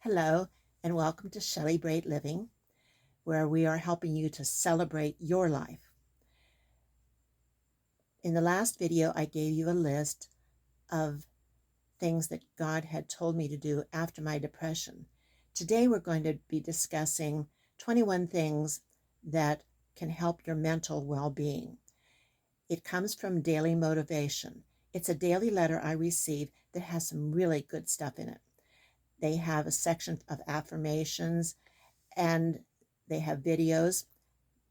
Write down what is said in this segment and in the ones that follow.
Hello, and welcome to Shelli-brate Living, where we are helping you to celebrate your life. In the last video, I gave you a list of things that God had told me to do after my depression. Today, we're going to be discussing 21 things that can help your mental well-being. It comes from Daily Motivation. It's a daily letter I receive that has some really good stuff in it. They have a section of affirmations and they have videos.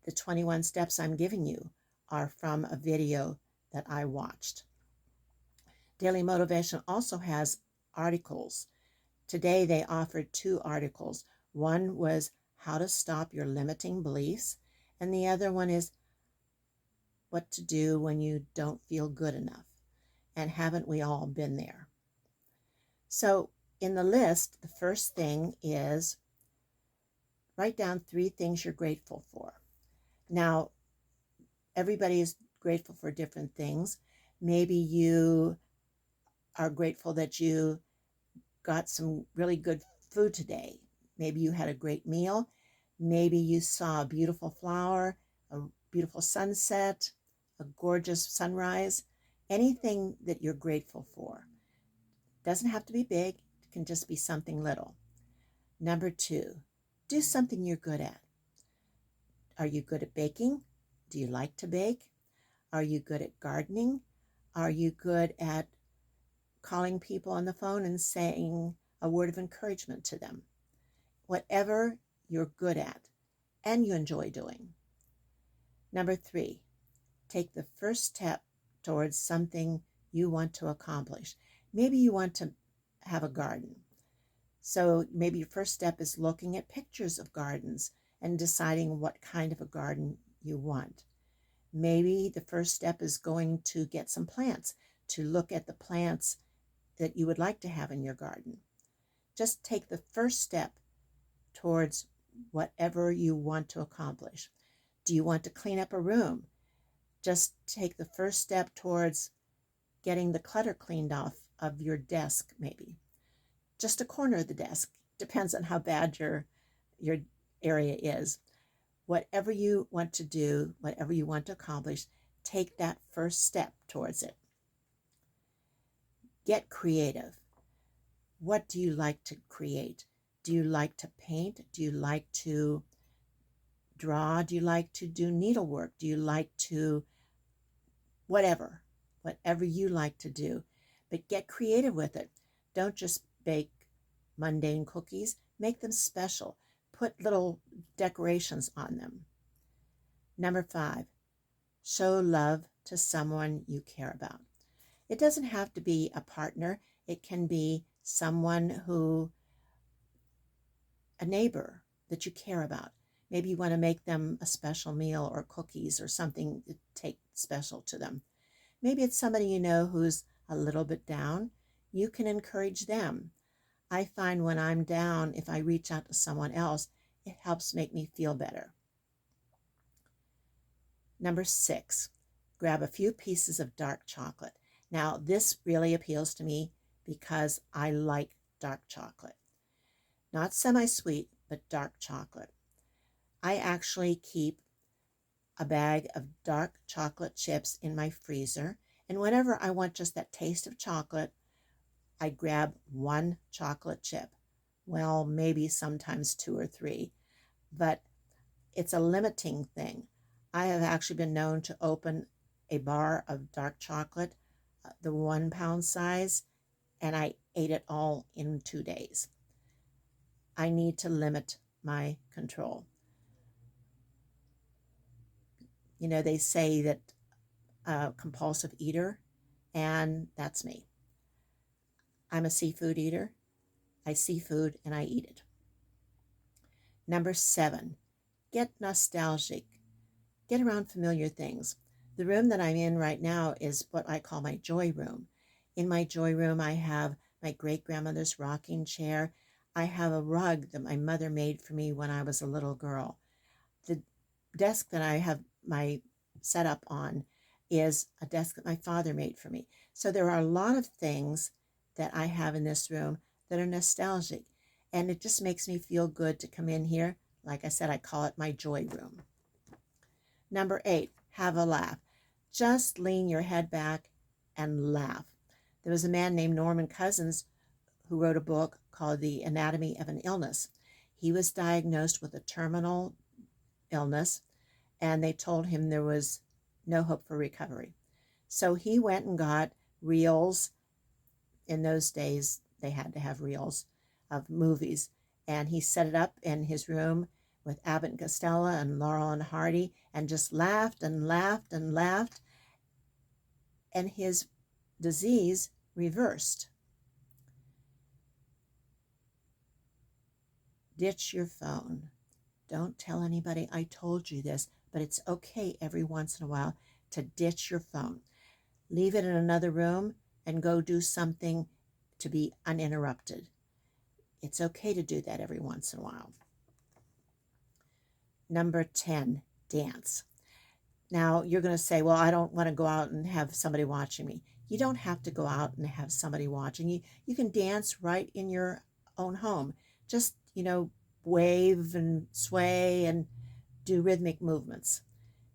The 21 steps I'm giving you are from a video that I watched. Daily Motivation also has articles. Today they offered 2 articles. One was how to stop your limiting beliefs, and the other one is what to do when you don't feel good enough. And haven't we all been there? So in the list, the first thing is write down 3 things you're grateful for. Now, everybody is grateful for different things. Maybe you are grateful that you got some really good food today. Maybe you had a great meal. Maybe you saw a beautiful flower, a beautiful sunset, a gorgeous sunrise. Anything that you're grateful for. Doesn't have to be big. It can just be something little. Number 2, do something you're good at. Are you good at baking? Do you like to bake? Are you good at gardening? Are you good at calling people on the phone and saying a word of encouragement to them? Whatever you're good at and you enjoy doing. Number 3, take the first step towards something you want to accomplish. Maybe you want to have a garden. So maybe your first step is looking at pictures of gardens and deciding what kind of a garden you want. Maybe the first step is going to get some plants, to look at the plants that you would like to have in your garden. Just take the first step towards whatever you want to accomplish. Do you want to clean up a room? Just take the first step towards getting the clutter cleaned off of your desk, maybe. Just a corner of the desk. Depends on how bad your area is. Whatever you want to do, whatever you want to accomplish, take that first step towards it. Get creative. What do you like to create? Do you like to paint? Do you like to draw? Do you like to do needlework? Do you like to whatever you like to do? But get creative with it. Don't just bake mundane cookies. Make them special. Put little decorations on them. Number 5, show love to someone you care about. It doesn't have to be a partner. It can be someone a neighbor that you care about. Maybe you want to make them a special meal or cookies or something to take special to them. Maybe it's somebody you know who's a little bit down. You can encourage them. I find when I'm down, if I reach out to someone else, it helps make me feel better. Number 6, grab a few pieces of dark chocolate. Now, this really appeals to me because I like dark chocolate. Not semi-sweet, but dark chocolate. I actually keep a bag of dark chocolate chips in my freezer, and whenever I want just that taste of chocolate, I grab 1 chocolate chip. Well, maybe sometimes 2 or 3, but it's a limiting thing. I have actually been known to open a bar of dark chocolate, the 1-pound size, and I ate it all in 2 days. I need to limit my control. You know, they say that a compulsive eater, and that's me. I'm a seafood eater. I see food and I eat it. Number 7, get nostalgic. Get around familiar things. The room that I'm in right now is what I call my joy room. In my joy room, I have my great-grandmother's rocking chair. I have a rug that my mother made for me when I was a little girl. The desk that I have my setup on is a desk that my father made for me. So there are a lot of things that I have in this room that are nostalgic. And it just makes me feel good to come in here. Like I said, I call it my joy room. Number 8, have a laugh. Just lean your head back and laugh. There was a man named Norman Cousins who wrote a book called The Anatomy of an Illness. He was diagnosed with a terminal illness, and they told him there was no hope for recovery. So he went and got reels. In those days, they had to have reels of movies, and he set it up in his room with Abbott and Costello and Laurel and Hardy, and just laughed and laughed and laughed, and his disease reversed. Ditch your phone. Don't tell anybody I told you this, but it's okay every once in a while to ditch your phone. Leave it in another room and go do something to be uninterrupted. It's okay to do that every once in a while. Number 10, dance. Now, you're going to say, well, I don't want to go out and have somebody watching me. You don't have to go out and have somebody watching you. You can dance right in your own home. Just, wave and sway and do rhythmic movements.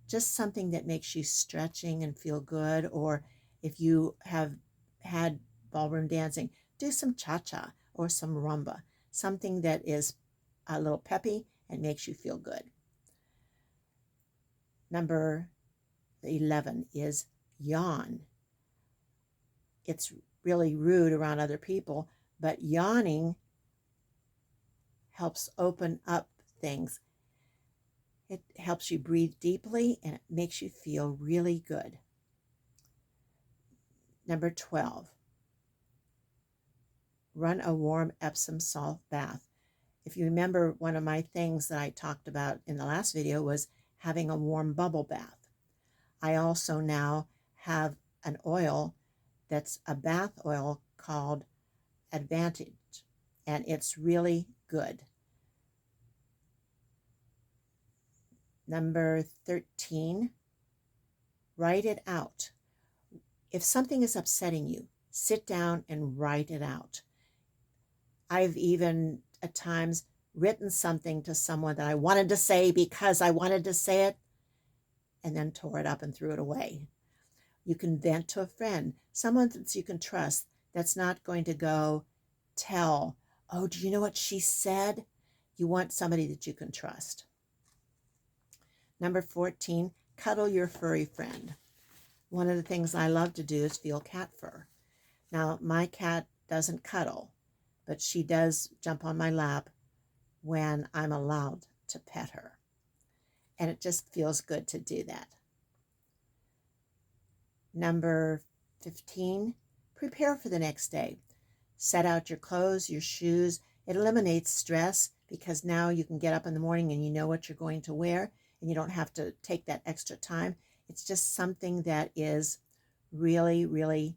Just something that makes you stretching and feel good. Or if you have had ballroom dancing, do some cha-cha or some rumba. Something that is a little peppy and makes you feel good. Number 11 is yawn. It's really rude around other people, but yawning helps open up things. It helps you breathe deeply, and it makes you feel really good. Number 12, run a warm Epsom salt bath. If you remember, one of my things that I talked about in the last video was having a warm bubble bath. I also now have an oil that's a bath oil called Advantage, and it's really good. Number 13, write it out. If something is upsetting you, sit down and write it out. I've even at times written something to someone that I wanted to say because I wanted to say it, and then tore it up and threw it away. You can vent to a friend, someone that you can trust, that's not going to go tell, oh, do you know what she said? You want somebody that you can trust. Number 14, cuddle your furry friend. One of the things I love to do is feel cat fur. Now, my cat doesn't cuddle, but she does jump on my lap when I'm allowed to pet her. And it just feels good to do that. Number 15, prepare for the next day. Set out your clothes, your shoes. It eliminates stress because now you can get up in the morning and you know what you're going to wear, and you don't have to take that extra time. It's just something that is really, really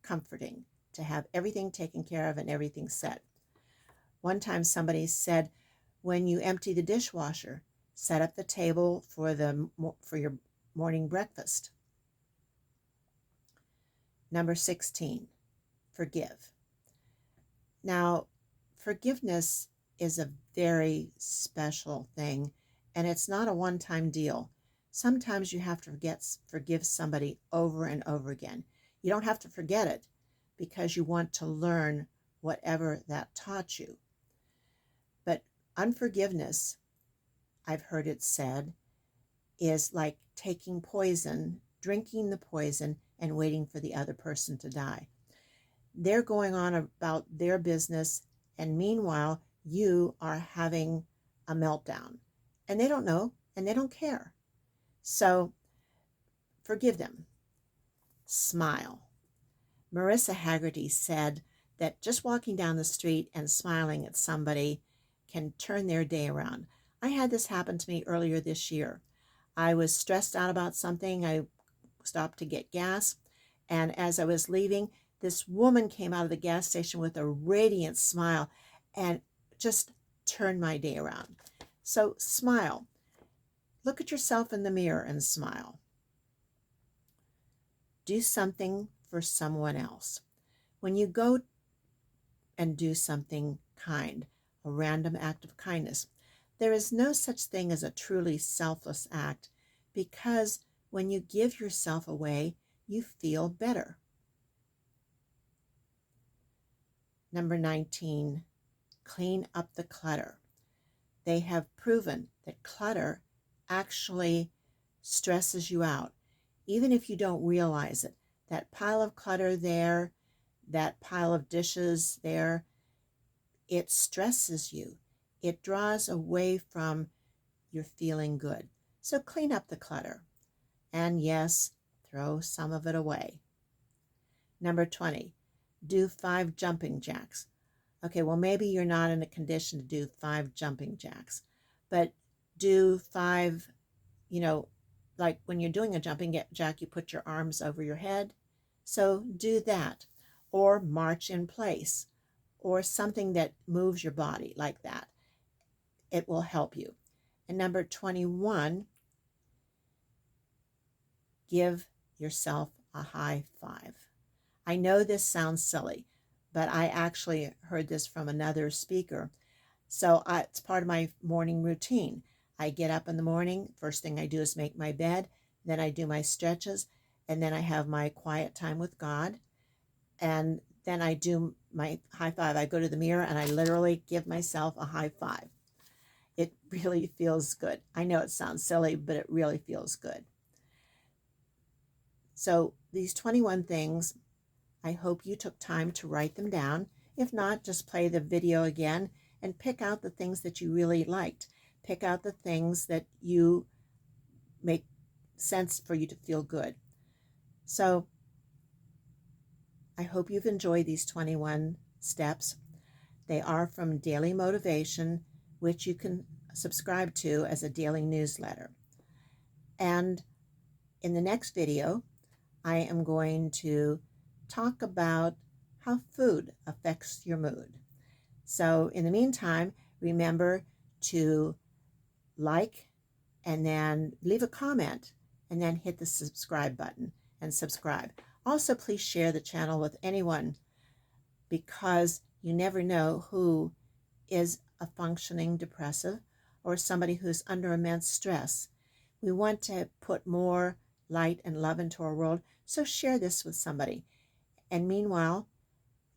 comforting to have everything taken care of and everything set. One time somebody said, when you empty the dishwasher, set up the table for your morning breakfast. Number 16, forgive. Now, forgiveness is a very special thing, and it's not a one-time deal. Sometimes you have to forgive somebody over and over again. You don't have to forget it because you want to learn whatever that taught you. But unforgiveness, I've heard it said, is like taking poison, drinking the poison, and waiting for the other person to die. They're going on about their business, and meanwhile, you are having a meltdown. And they don't know, and they don't care. So, forgive them. Smile. Marissa Haggerty said that just walking down the street and smiling at somebody can turn their day around. I had this happen to me earlier this year. I was stressed out about something. I stopped to get gas, and as I was leaving, this woman came out of the gas station with a radiant smile and just turned my day around. So smile. Look at yourself in the mirror and smile. Do something for someone else. When you go and do something kind, a random act of kindness. There is no such thing as a truly selfless act, because when you give yourself away, you feel better. Number 19, clean up the clutter. They have proven that clutter actually stresses you out, even if you don't realize it. That pile of clutter there, that pile of dishes there, it stresses you. It draws away from your feeling good. So clean up the clutter. And yes, throw some of it away. Number 20, do 5 jumping jacks. Okay, well, maybe you're not in a condition to do 5 jumping jacks, but do 5, like when you're doing a jumping jack, you put your arms over your head. So do that, or march in place, or something that moves your body like that. It will help you. And number 21, give yourself a high five. I know this sounds silly, but I actually heard this from another speaker. So it's part of my morning routine. I get up in the morning, first thing I do is make my bed, then I do my stretches, and then I have my quiet time with God, and then I do my high five. I go to the mirror and I literally give myself a high five. It really feels good. I know it sounds silly, but it really feels good. So these 21 things, I hope you took time to write them down. If not, just play the video again and pick out the things that you really liked. Pick out the things that you make sense for you to feel good. So I hope you've enjoyed these 21 steps. They are from Daily Motivation, which you can subscribe to as a daily newsletter. And in the next video, I am going to talk about how food affects your mood. So in the meantime, remember to like and then leave a comment and then hit the subscribe button and subscribe. Also, please share the channel with anyone, because you never know who is a functioning depressive or somebody who's under immense stress. We want to put more light and love into our world, so share this with somebody. And meanwhile,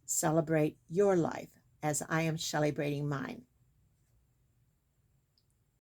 celebrate your life as I am celebrating mine.